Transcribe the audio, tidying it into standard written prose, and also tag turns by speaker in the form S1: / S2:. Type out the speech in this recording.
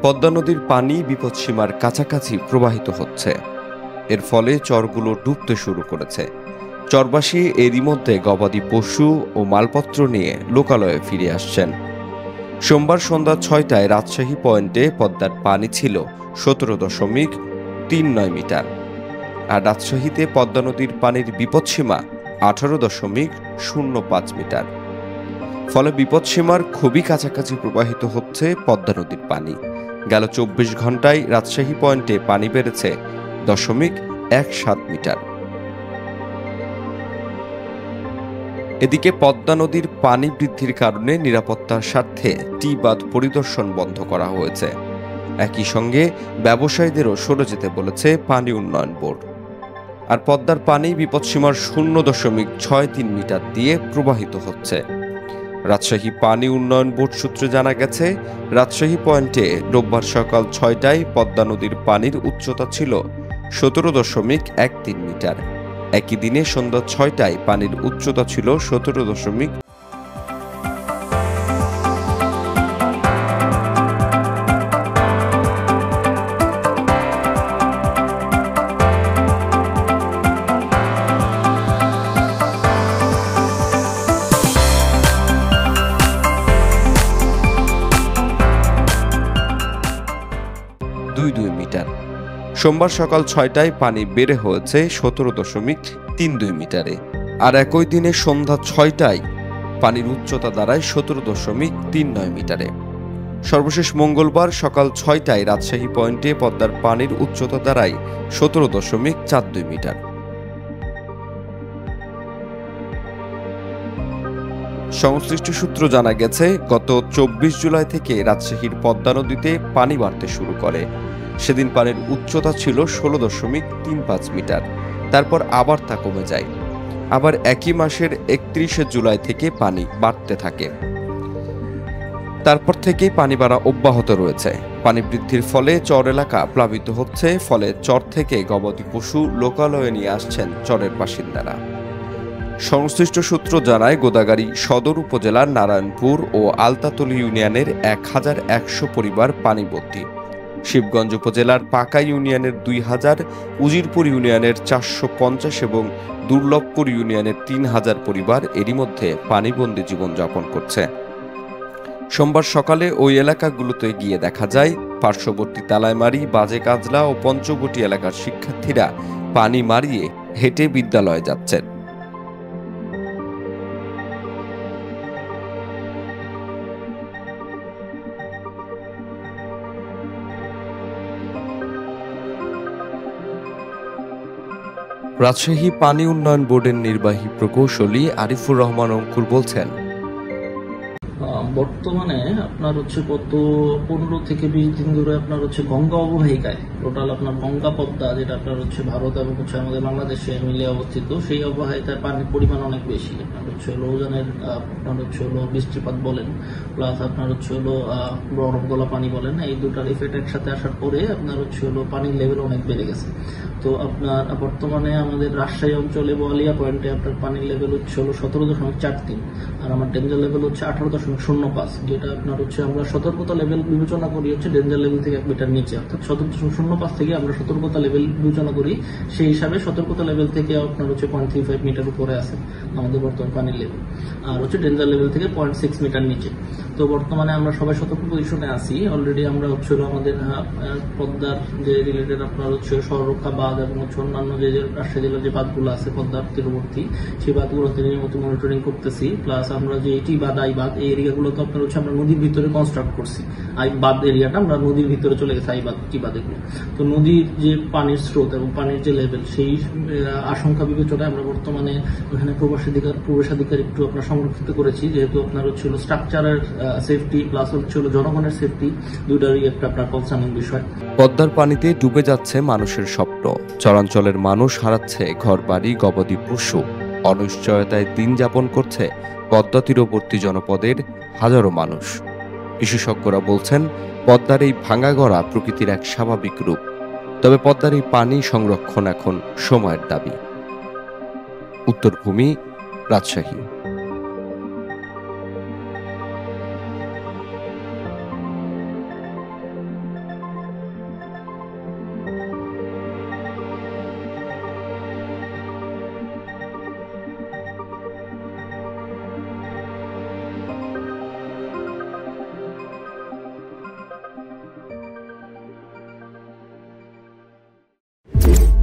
S1: পদ্মা নদীর পানি বিপদসীমার কাছাকাছি প্রবাহিত হচ্ছে। এর ফলে চরগুলো ডুবতে শুরু করেছে। চরবাসী এরই মধ্যে গবাদি পশু ও মালপত্র নিয়ে লোকালয়ে ফিরে আসছেন। সোমবার সন্ধ্যা ৬টায় রাজশাহী পয়েন্টে পদ্মার পানি ছিল ১৭.৩৯ মিটার, আর রাজশাহীতে পদ্মা নদীর পানির বিপদসীমা ১৮.০৫ মিটার। ফলে বিপদসীমার খুবই কাছাকাছি প্রবাহিত হচ্ছে পদ্মা নদীর পানি। গেল ২৪ ঘন্টায় রাজশাহী পয়েন্টে পানি বেড়েছে ০.১৭ মিটার। এদিকে পদ্মা নদীর পানি বৃদ্ধির কারণে নিরাপত্তার স্বার্থে টি বাঁধ পরিদর্শন বন্ধ করা হয়েছে। একই সঙ্গে ব্যবসায়ীদেরও সরে যেতে বলেছে পানি উন্নয়ন বোর্ড। আর পদ্মার পানি বিপদসীমার ০.৬৩ মিটার দিয়ে প্রবাহিত হচ্ছে। রাজশাহী পানি উন্নয়ন বোর্ড সূত্রে জানা গেছে, রাজশাহী পয়েন্টে রোববার সকাল ৬টায় পদ্মা নদীর পানির উচ্চতা ছিল ১৭.১৩ মিটার। একই দিনে সন্ধ্যা ৬টায় পানির উচ্চতা ছিল ১৭.২২ মিটার। সোমবার সকাল ৬টায় পানি বেড়ে হয়েছে ১৭.৩২ মিটারে। আর একই দিনে সন্ধ্যা ৬টায় পানির উচ্চতা দাঁড়ায় ১৭.৩৯ মিটারে। সর্বশেষ মঙ্গলবার সকাল ৬টায় রাজশাহী পয়েন্টে পদ্মার পানির উচ্চতা দাঁড়ায় ১৭.৪২ মিটার। সংশ্লিষ্ট সূত্র জানা গেছে, গত ২৪ জুলাই থেকে রাজশাহীর পদ্মা নদীতে পানি বাড়তে শুরু করে। সেদিন পানির উচ্চতা ছিল ১৬.৩৫ মিটার। তারপর আবার তা কমে যায়। আবার একই মাসের ৩১ জুলাই থেকে পানি বাড়তে থাকে। তারপর থেকেই পানি বাড়া অব্যাহত রয়েছে। পানি বৃদ্ধির ফলে চর এলাকা প্লাবিত হচ্ছে। ফলে চর থেকে গবাদি পশু লোকালয়ে নিয়ে আসছেন চরের বাসিন্দারা। সংশ্লিষ্ট সূত্র জানায়, গোদাগাড়ী সদর উপজেলার নারায়ণপুর ও আলতাতলী ইউনিয়নের ১,১০০ পরিবার পানিবন্দী। শিবগঞ্জ উপজেলার পাকা ইউনিয়নের ২,০০০, উজিরপুর ইউনিয়নের ৪৫০ এবং দুর্লভপুর ইউনিয়নের ৩,০০০ পরিবার এরই মধ্যে পানিবন্দী জীবনযাপন করছে। সোমবার সকালে ওই এলাকাগুলোতে গিয়ে দেখা যায়, পার্শ্ববর্তী তালাইমারি, বাজে কাজলা ও পঞ্চবটি এলাকার শিক্ষার্থীরা পানি মারিয়ে হেঁটে বিদ্যালয়ে যাচ্ছেন। রাজশাহী পানি উন্নয়ন বোর্ডের নির্বাহী প্রকৌশলী আরিফুর রহমান অঙ্কুর বলছেন,
S2: বর্তমানে আপনার গত ১৫ থেকে ২০ দিন ধরে আপনার গঙ্গা অববাহিকায় টোটাল আপনার গঙ্গা পদ্মা, যেটা আপনার ভারত এবং আমাদের বাংলাদেশে মিলে অবস্থিত, সেই অববাহিকায় পানির পরিমাণ অনেক বেশি। আপনার উজানের আপনার বৃষ্টিপাত বলেন, প্লাস আপনার বরফ গলা পানি বলেন, এই দুটার ইফেক্ট একসাথে আসার পরে আপনার পানির লেভেল অনেক বেড়ে গেছে। তো আপনার বর্তমানে আমাদের রাজশাহী অঞ্চলে বোয়ালিয়া পয়েন্টে আপনার পানির লেভেল ১৭.৪৩, আর আমার ডেঞ্জার লেভেল ১৮.০৫, যেটা আপনার আমরা সতর্কতা লেভেল বিবেচনা করি ডেঞ্জার লেভেল থেকে ১ মিটার নিচে, অর্থাৎ ১৭.০৫ থেকে আমরা সতর্কতা লেভেল বিবেচনা করি। সেই হিসাবে সতর্কতা লেভেল থেকে আপনার ০.৩৫ মিটার উপরে আছে আমাদের বর্তমান পানির লেভেল, আর ডেঞ্জার লেভেল থেকে ০.৬ মিটার নিচে। তো বর্তমানে আমরা সবাই সতর্ক পজিশনে আছি। অলরেডি আমরা আমাদের পদ্মার যে রিলেটেড আপনার সররক্ষা বাঁধ এবং অন্যান্য যে রাজশাহী জেলার যে বাঁধগুলো আছে পদ্মার তীরবর্তী, সেই বাঁধগুলোতে নিয়মিত মনিটরিং করতেছি। প্লাস আমরা যে এটি বাঁধ, আই বাঁধ, এই এরিয়াগুলোতে আপনার আমরা নদীর ভিতরে কনস্ট্রাক্ট করছি। আই বাঁধ এরিয়াটা আমরা নদীর ভিতরে চলে গেছে, আই বাঁধ টি বাঁধ এগুলো। তো নদীর যে পানির স্রোত এবং পানির যে লেভেল, সেই আশঙ্কা বিবেচনায় আমরা বর্তমানে ওখানে প্রবেশাধিকার একটু আপনার সংরক্ষিত করেছি, যেহেতু আপনার স্ট্রাকচারের সেফটি প্লাস জনগণের সেফটি দুইটারই একটা আপনার কনসার্নিং বিষয়।
S1: পদ্মার পানিতে ডুবে যাচ্ছে মানুষের স্বপ্ন। চরাঞ্চলের মানুষ হারাচ্ছে ঘরবাড়ি, গবাদি পশু। অনিশ্চয়তায় দিন যাপন করছে পদ্মা তীরবর্তী জনপদের হাজারো মানুষ। বিশেষজ্ঞরা বলছেন, পদ্মার এই ভাঙাগড়া প্রকৃতির এক স্বাভাবিক রূপ। তবে পদ্মার এই পানি সংরক্ষণ এখন সময়ের দাবি। উত্তরভূমি, রাজশাহী। নিউজ।